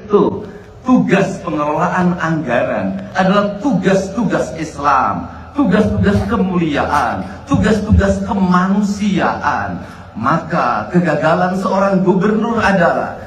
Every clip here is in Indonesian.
Tuh, tugas pengelolaan anggaran adalah tugas-tugas Islam, tugas-tugas kemuliaan, tugas-tugas kemanusiaan. Maka kegagalan seorang gubernur adalah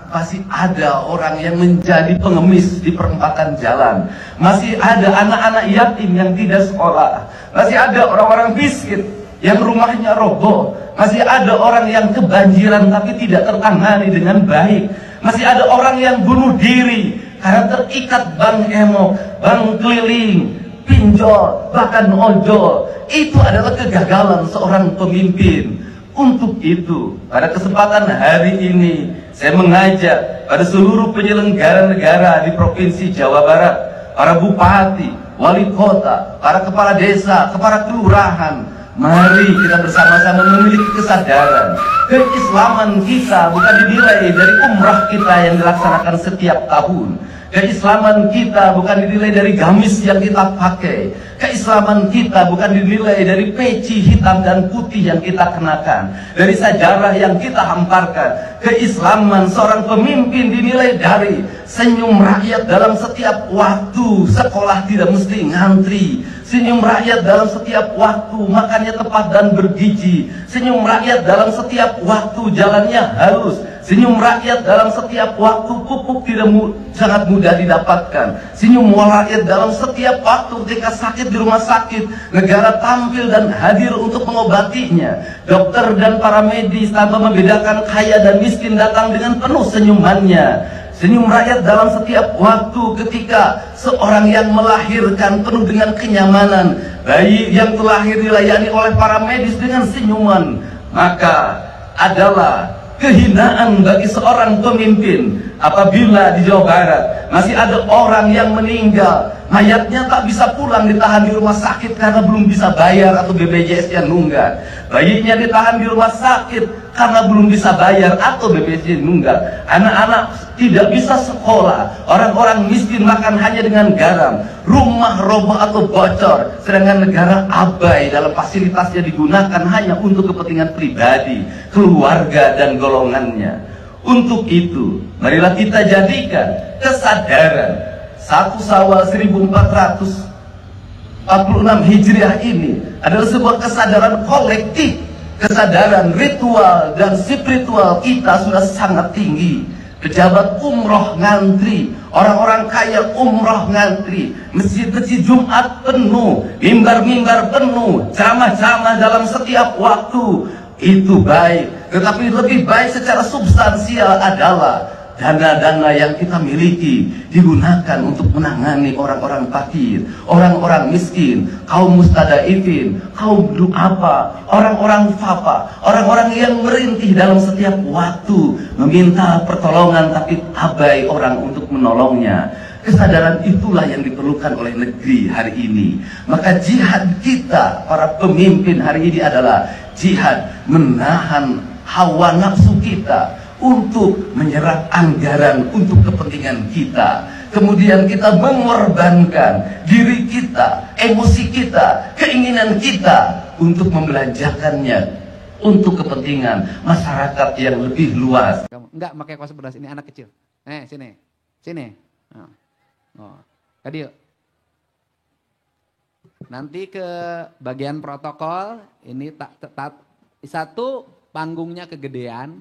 pasti ada orang yang menjadi pengemis di perempatan jalan. Masih ada anak-anak yatim yang tidak sekolah. Masih ada orang-orang miskin yang rumahnya roboh. Masih ada orang yang kebanjiran tapi tidak tertangani dengan baik. Masih ada orang yang bunuh diri karena terikat bank emok, bank keliling, pinjol, bahkan ojol. Itu adalah kegagalan seorang pemimpin. Untuk itu, pada kesempatan hari ini, saya mengajak pada seluruh penyelenggara negara di Provinsi Jawa Barat, para bupati, wali kota, para kepala desa, kepala kelurahan, mari kita bersama-sama memiliki kesadaran. Keislaman kita bukan dinilai dari umrah kita yang dilaksanakan setiap tahun. Keislaman kita bukan dinilai dari gamis yang kita pakai. Keislaman kita bukan dinilai dari peci hitam dan putih yang kita kenakan, dari sajarah yang kita hamparkan. Keislaman seorang pemimpin dinilai dari senyum rakyat dalam setiap waktu. Sekolah tidak mesti ngantri. Senyum rakyat dalam setiap waktu, makannya tepat dan bergizi. Senyum rakyat dalam setiap waktu, jalannya halus. Senyum rakyat dalam setiap waktu, pupuk tidak sangat mudah didapatkan. Senyum rakyat dalam setiap waktu, ketika sakit di rumah sakit, negara tampil dan hadir untuk mengobatinya. Dokter dan para medis tanpa membedakan kaya dan miskin datang dengan penuh senyumannya. Senyum rakyat dalam setiap waktu, ketika seorang yang melahirkan penuh dengan kenyamanan, bayi yang terlahir dilayani oleh para medis dengan senyuman. Maka adalah kehinaan bagi seorang pemimpin apabila di Jawa Barat masih ada orang yang meninggal, mayatnya tak bisa pulang, ditahan di rumah sakit karena belum bisa bayar atau BPJS-nya nunggak. Bayinya ditahan di rumah sakit karena belum bisa bayar atau BPJS nunggak. Anak-anak tidak bisa sekolah, orang-orang miskin makan hanya dengan garam, rumah roboh atau bocor, sedangkan negara abai dalam fasilitasnya digunakan hanya untuk kepentingan pribadi, keluarga dan golongannya. Untuk itu, marilah kita jadikan kesadaran 1 Syawal 1446 Hijriah ini adalah sebuah kesadaran kolektif, kesadaran ritual dan spiritual kita sudah sangat tinggi. Pejabat umroh ngantri, orang-orang kaya umroh ngantri, masjid-masjid Jumat penuh, mimbar-mimbar penuh, ceramah-ceramah dalam setiap waktu. Itu baik, tetapi lebih baik secara substansial adalah dana-dana yang kita miliki digunakan untuk menangani orang-orang fakir, orang-orang miskin, kaum mustadaifin, kaum du'afa, orang-orang fafa, orang-orang yang merintih dalam setiap waktu meminta pertolongan tapi abai orang untuk menolongnya. Kesadaran itulah yang diperlukan oleh negeri hari ini. Maka jihad kita, para pemimpin hari ini adalah jihad menahan hawa nafsu kita untuk menyerap anggaran untuk kepentingan kita. Kemudian kita mengorbankan diri kita, emosi kita, keinginan kita untuk membelanjakannya untuk kepentingan masyarakat yang lebih luas. Enggak pakai kaos beras, ini anak kecil. Sini. Sini. Oh, tadi yuk. Nanti ke bagian protokol, ini satu panggungnya kegedean.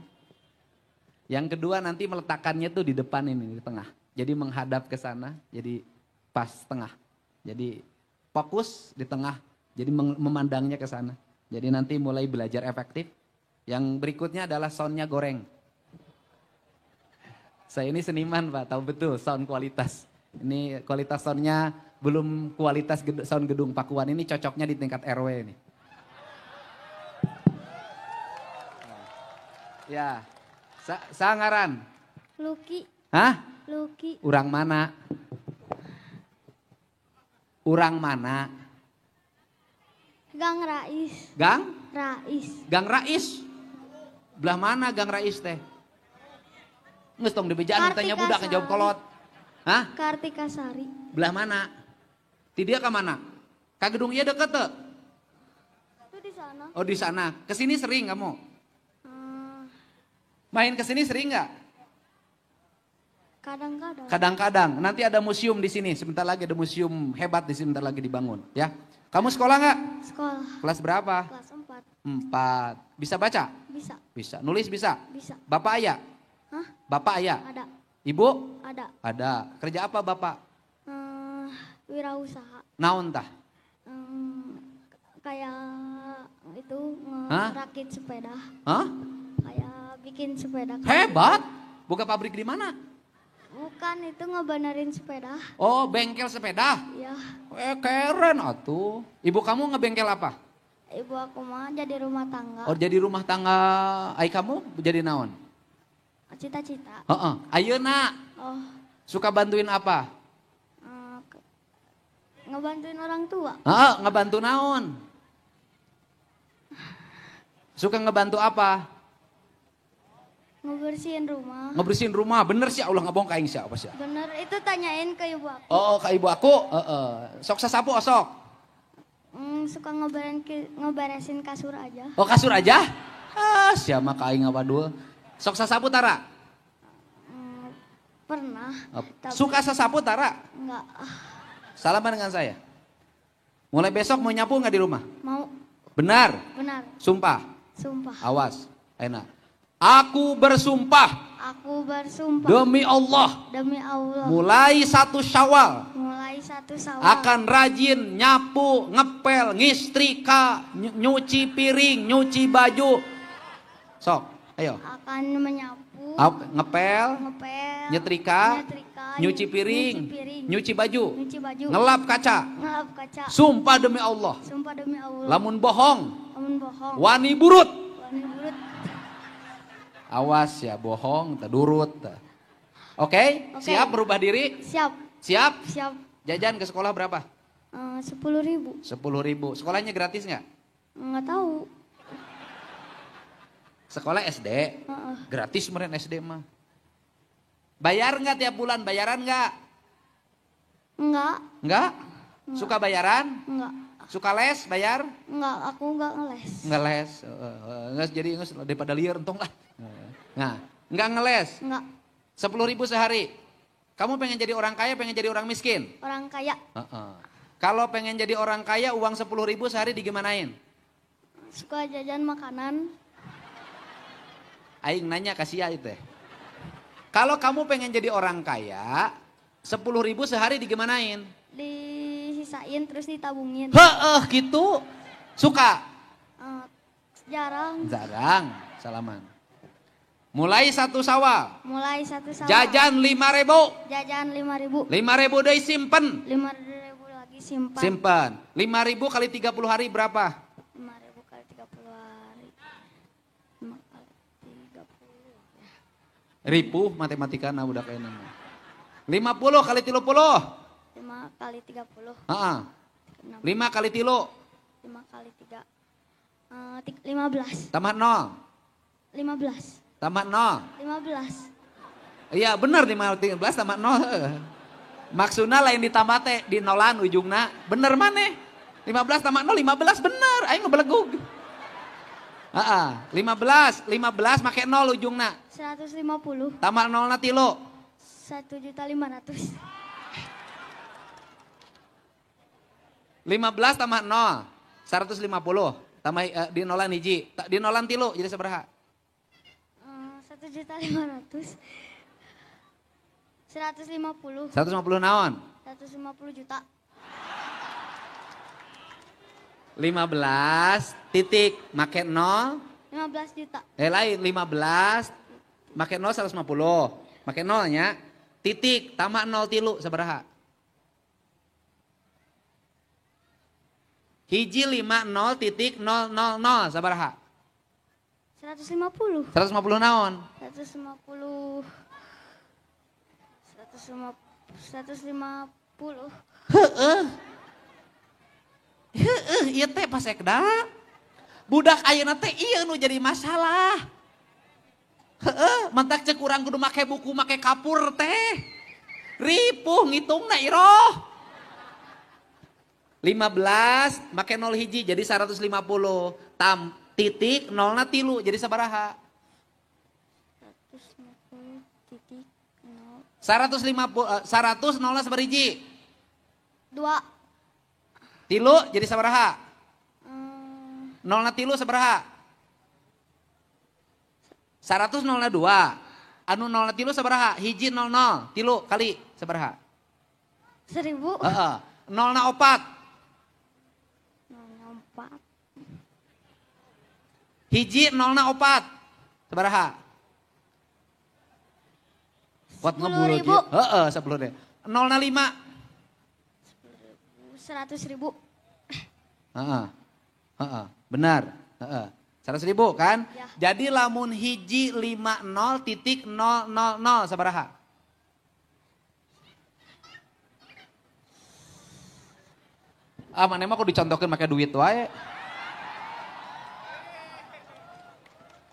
Yang kedua nanti meletakkannya tuh di depan ini, di tengah. Jadi menghadap ke sana, jadi pas tengah. Jadi fokus di tengah, jadi memandangnya ke sana. Jadi nanti mulai belajar efektif. Yang berikutnya adalah soundnya goreng. Saya ini seniman Pak, tahu betul sound kualitas. Ini kualitas soundnya belum kualitas sound gedung Pakuan, ini cocoknya di tingkat RW ini. Ya, sangaran. Luki. Hah? Luki. Urang mana? Urang mana? Gang Rais. Gang? Rais. Gang Rais. Belah mana Gang Rais teh? Nges tong dibejaan tanya budak ngejawab kolot. Hah? Kartika Sari. Belah mana? Ti dia ke mana? Ka gedung ieu deket teu? Itu di sana. Oh di sana. Kesini sering kamu? Main kesini sering nggak? Kadang-kadang. Kadang-kadang. Nanti ada museum di sini. Sebentar lagi ada museum hebat di sini. Sebentar lagi dibangun. Ya. Kamu sekolah nggak? Sekolah. Kelas berapa? Kelas 4. 4. Bisa baca? Bisa. Bisa. Nulis bisa? Bisa. Bapak ayah? Hah? Bapak ayah? Ada. Ibu? Ada. Ada. Kerja apa bapak? Wirausaha. Naon tah? Kayak itu Hah? ngerakit sepeda. Hah? Kayak bikin sepeda. Hebat. Buka pabrik di mana? Bukan, itu ngebenerin sepeda. Oh, bengkel sepeda. Ya. Keren atuh. Ibu kamu ngebengkel apa? Ibu aku mah jadi rumah tangga. Oh, jadi rumah tangga. Ai kamu jadi naon? Cita-cita. Heeh. Ayeuna Oh, suka bantuin apa? ngebantuin orang tua. Heeh, ngebantu naon? Suka ngebantu apa? Ngebersihin rumah. Ngebersihin rumah. Bener sih Allah ngabong kaing siapa sih? Bener, itu tanyain ke ibu aku. Oh, ke ibu aku. Heeh. Sok sasapu osok. Suka ngeberesin kasur aja. Oh, kasur aja? Ah, siapa kaing apa dua? Sok sasapu tara? Pernah. Tapi Suka sasapu tara? enggak. Salaman dengan saya. Mulai besok mau nyapu nggak di rumah? Mau. Benar? Benar. Sumpah? Sumpah. Awas. Enak. Aku bersumpah. Aku bersumpah. Demi Allah. Demi Allah. Mulai 1 Syawal. Mulai 1 Syawal. Akan rajin nyapu, ngepel, ngistrika, nyuci piring, nyuci baju. Sok, ayo. Akan menyapu. Ngepel, Ngepel. nyetrika, nyuci piring, nyuci baju, Nyuci baju. ngelap kaca. Ngelap kaca. Sumpah demi Allah. Sumpah demi Allah. Lamun bohong, Lamun bohong. wani burut. Wani burut. Awas ya bohong, tadurut. Oke, Oke. siap berubah diri? Siap. Siap? Siap. Jajan ke sekolah berapa? 10.000. 10.000. Sekolahnya gratis nggak? Nggak tahu. Sekolah SD, Heeh. gratis meren SD mah. Bayar nggak tiap bulan? Bayaran nggak? Enggak. Nggak? Suka bayaran? Enggak. Suka les bayar? Enggak, aku enggak ngeles. Nggak les. Nggak jadi nggak daripada liar entong lah. Nah, nggak ngeles. Enggak. 10.000 sehari. Kamu pengen jadi orang kaya, pengen jadi orang miskin? Orang kaya. Kalau pengen jadi orang kaya, uang 10.000 sehari digimanain? Suka jajan makanan. Aing nanya kasih ya itu. Kalau kamu pengen jadi orang kaya, 10.000 sehari digimanain? Disisain terus ditabungin. Gitu. Suka? Jarang. Jarang. Salaman. Mulai 1 Syawal. Mulai 1 Syawal. Jajan 5.000. Jajan 5.000. 5.000 deui simpen. 5.000 lagi simpan. Simpen. 5.000 kali 30 hari berapa? 5.000 kali 30 hari. 5 kali 30. Ripuh matematika nah udah kayak nama. 50 kali 30. 5 kali 30. Heeh. 6. 5 kali 3. 5 kali 3. 15. Tambah 0. 15. Tambah 0. 15. Iya bener 15 tambah 0. Maksudnya lain ditambah teh di nolan ujungna. Bener mana? 15 tambah 0 15 bener. Aing ngebelegug. 15 make 0 ujungna. 150. Tambah 0 na 3. 1.500.000. 15 tambah 0. 150. Tambah di nolan hiji. Di nolan 3 jadi sabaraha? 1.500.000. 150. 150 naon? 150 juta. 15 titik make 0. 15 juta. Lain 15 make 0 150. Make 0 nya titik tambah 0 tilu sabaraha? Hiji 50 titik 000 sabaraha? 150. 150 naon? 150. 150. Ieu teh pasekda. Budak ayeuna teh ieu nu jadi masalah. Mentak cek urang kudu make buku make kapur teh. Ripuh ngitungna iroh. 15 make 0 hiji jadi 150. Titik 0 na 3 jadi sabaraha? 150 titik 0. 100 nolna sabariji. 2. Tilu jadi sabaraha? Nolna tilu sabaraha? 100 nolna 2. Anu nolna tilu sabaraha? Hiji 00. Tilu kali sabaraha? 1000. Heeh. Nolna 4. 4. Hiji 0 4. Sabaraha? Kuat ngebul lagi. 10.000. Heeh, 10.000. 0 5. 100.000. Heeh. Heeh, benar. Heeh. 100.000 kan? Ya. Jadi lamun hiji 50.000 sabaraha? Ah, mana mah kok dicontohkeun make duit wae.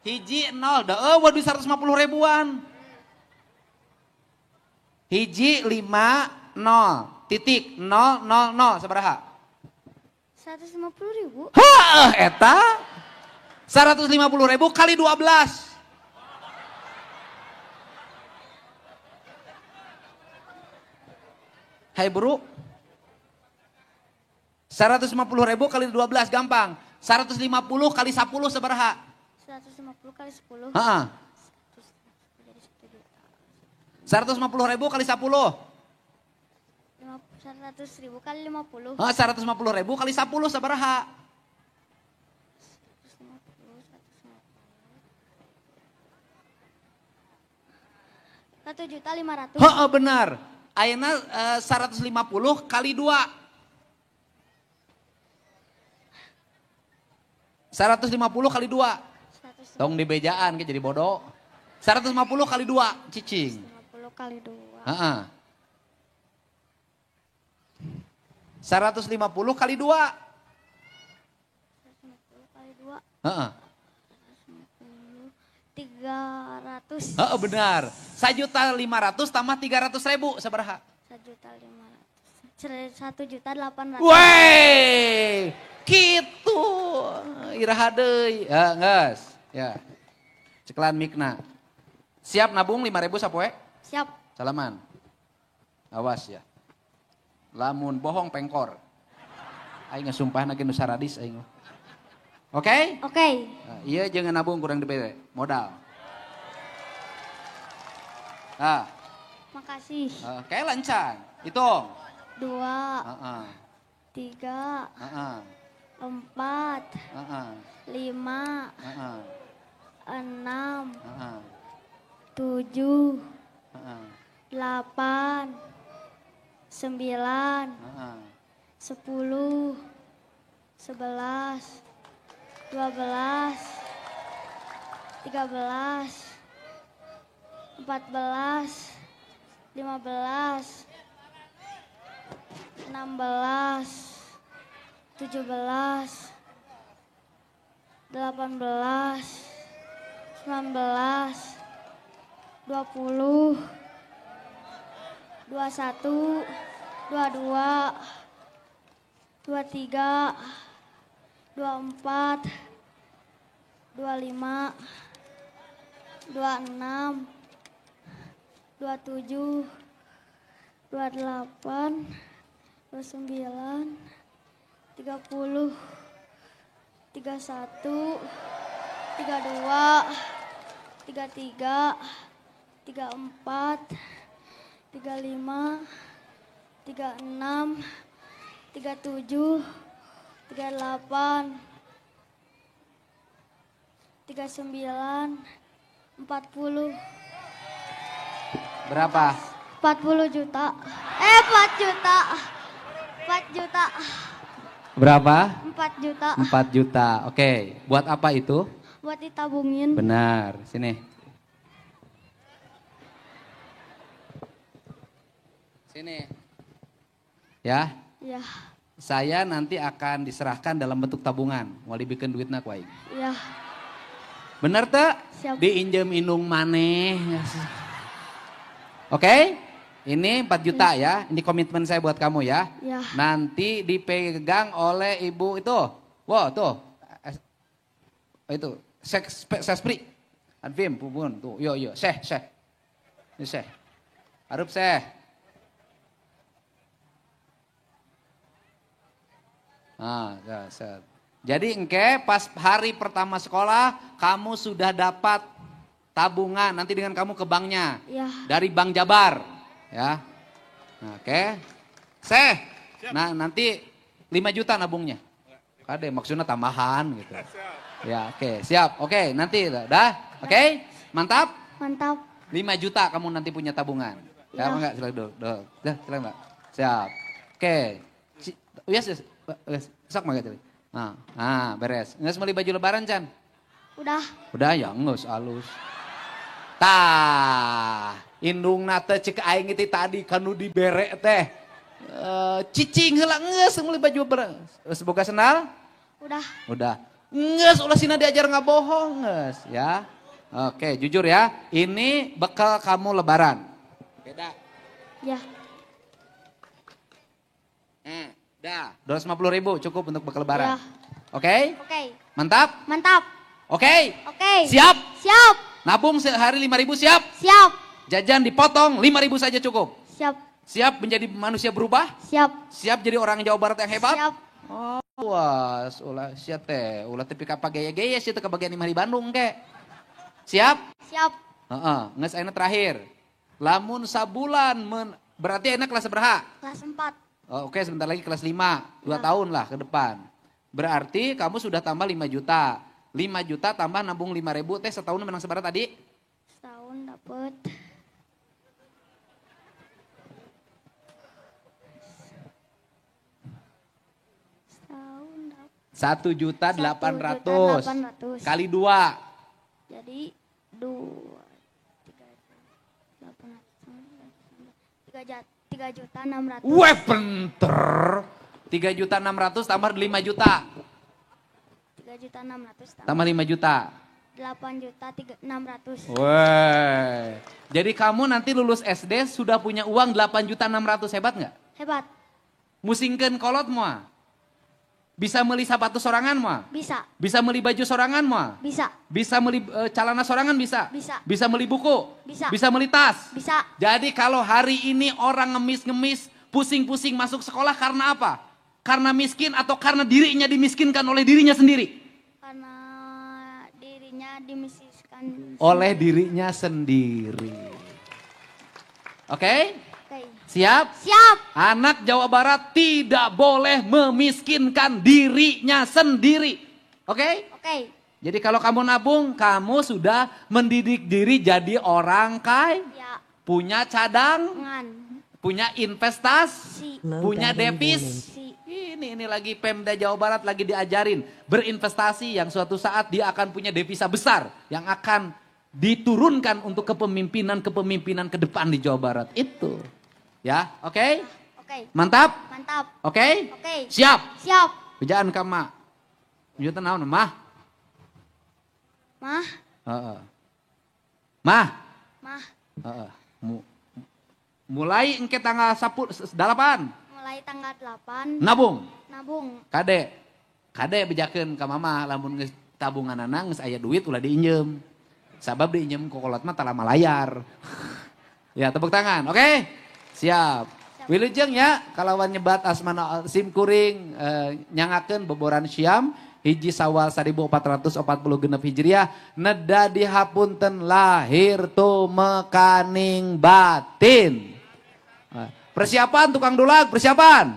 Hiji 0, waduh 150 ribuan. Hiji 5 0 titik 0 0 0 sabaraha? 150.000. Hah, eta 150.000 kali 12. Hai bro. 150.000 kali 12 gampang. 150 kali 10 sabaraha? 150 kali 10. Heeh. 150.000 kali 10. 100.000 kali 50. 150.000 kali 10 sabaraha? 1.500.000. Heeh, benar. Ayeuna 150 kali 2. 150 kali 2. Tong dibejaan ke jadi bodoh. 150 kali 2, cicing. 150 kali 2. Heeh. 150 kali 2. 150 kali 2. Heeh. 300. Heeh, benar. 1.500.000 tambah 300.000 sabaraha? 1.800.000. Wey, gitu. Iraha deui. Ya, geus. Ya. Cekelan mikna. Siap nabung 5.000 sapoe? Siap. Salaman. Awas ya. Lamun bohong pengkor. Aing ngasumpahna ge nu saradis aing. Oke? Oke. Iya jangan nabung kurang dibere. Modal. Ah, Makasih. oke lancar. Hitung. 2, Heeh. 3, Heeh. 4, Heeh. 5, Heeh. 6, Heeh. 7, Heeh. 8, 9, Heeh. 10, 11, 12, 13, 14, 15, 16, 17, 18, 19, 20, 21, 22, 23, 24, 25, 26, 27, 28, 29, 30, 31, 32, 33, 34, 35, 36, 37, 38, 39, 40. Berapa? 40 juta. 4 juta. 4 juta. Berapa? 4 juta. 4 juta. Oke, buat apa itu? Buat ditabungin. Benar, sini. Sini. Ya, Ya, saya nanti akan diserahkan dalam bentuk tabungan. Mau dibikin duitna ku aing. ya. Bener teh? Siap. Diinjem inung maneh. Oke? Ini 4 juta ya. Ini komitmen saya buat kamu ya. Ya. Nanti dipegang oleh ibu itu. Wow, tuh. Itu. Sespri. Advim, pupun. Tuh, yo. Syekh. Ini Syekh. Harup seh. Set. Jadi engke pas hari pertama sekolah kamu sudah dapat tabungan nanti dengan kamu ke banknya. Ya. Dari Bank Jabar. Ya. Nah, oke. Seh. Nah nanti 5 juta nabungnya. Kade maksudnya tambahan gitu. Ya oke siap. Oke nanti dah. Oke mantap. Mantap. 5 juta kamu nanti punya tabungan. Ya. Siapa enggak? Silakan dulu. Dah silakan Mbak. Siap. Oke. Yes. Sok mah gitu. Nah, beres. Nges beli baju lebaran, Chan? Udah ya, nges alus. Tah, indung nate cek aing itu tadi kanu dibere teh. Cicing heula nges beli baju lebaran. Semoga senal? Udah. Nges ulah sina diajar ngabohong, nges ya. Oke, jujur ya. Ini bekal kamu lebaran. Beda. Ya. Dah, 250.000 cukup untuk bekal lebaran. Ya. Oke? Oke. Mantap? Mantap. Oke? Oke. Siap? Siap. Nabung sehari 5.000 siap? Siap. Jajan dipotong 5.000 saja cukup. Siap. Siap menjadi manusia berubah? Siap. Siap jadi orang Jawa Barat yang hebat? Siap. Oh, was, ulah siap teh. Ulah tapi kapa gaya-gaya sih teh kebagian di Bandung ke. Siap? Siap. Nges ayeuna terakhir. Lamun sabulan berarti ayeuna kelas berapa? Kelas 4. Oh, oke, sebentar lagi kelas 5, 2 tahun lah ke depan. Berarti kamu sudah tambah 5 juta. 5 juta tambah nabung 5.000 teh setahun menang seberapa tadi? Setahun dapet. Setahun dapet. 1.800.000 kali 2. Jadi 3.600.000. Weh pinter. 3.600.000 tambah 5 juta. 3.600.000 Tambah 5 juta. 8.600.000. Weh. Jadi kamu nanti lulus SD sudah punya uang 8.600.000, hebat nggak? Hebat. Musingkeun kolot moal. Bisa meuli sepatu sorangan moal? Bisa. Bisa meuli baju sorangan moal? Bisa. Bisa meuli celana sorangan bisa? Bisa. Bisa meuli buku? Bisa. Bisa meuli tas? Bisa. Jadi kalau hari ini orang ngemis-ngemis, pusing-pusing masuk sekolah karena apa? Karena miskin atau karena dirinya dimiskinkan oleh dirinya sendiri? Karena dirinya dimiskinkan. Oleh dirinya sendiri. Oke? Oke. Siap? Siap. Anak Jawa Barat tidak boleh memiskinkan dirinya sendiri. Oke? Oke. Jadi kalau kamu nabung, kamu sudah mendidik diri jadi orang kaya. Ya. Punya cadang, Ngan. punya investasi, Si. punya devis. Si. Ini lagi Pemda Jawa Barat lagi diajarin berinvestasi yang suatu saat dia akan punya devisa besar yang akan diturunkan untuk kepemimpinan ke depan di Jawa Barat. Itu. Ya, oke? Oke. Mantap? Mantap. Oke? Oke. Siap? Siap. Bejaan ka mak. Juta naon mah? Mah. Heeh. Mah? Mah. Heeh. Mulai engke tanggal 8. Mulai tanggal 8. Nabung. Nabung. Kade bejakeun ka mama lamun geus tabunganana geus aya duit ulah diinjem. Sabab diinjem ku kolot mah tala malayar. Ya, tepuk tangan. Oke? Siap. Wilujeng ya kalawan nyebat asmana sim kuring nyangakeun boboran Syam hiji Sawal 1446 Hijriah neda dihapunten lahir tumekaning batin. Persiapan tukang dulag, persiapan.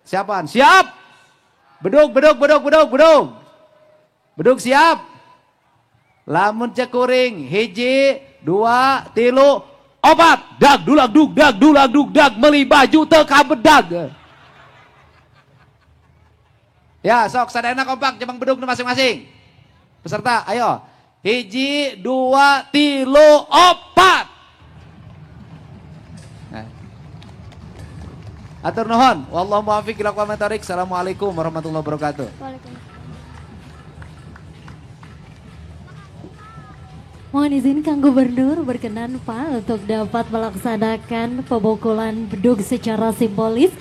Siapan? Siap. Bedug. Bedug siap. Lamun cek kuring hiji, 2, 3, 4. Dag dulag dag meuli baju teu kabedag. Ya, sok sadayana kompak jemang bedug nu masing-masing. Peserta, ayo. Hiji, 2, 3, 4. Atur nuhun. Wallahu muwaffiq ila aqwamit thoriq. Assalamualaikum warahmatullahi wabarakatuh. Waalaikumsalam. Mohon izin Kang Gubernur berkenan Pak untuk dapat melaksanakan pemukulan bedug secara simbolis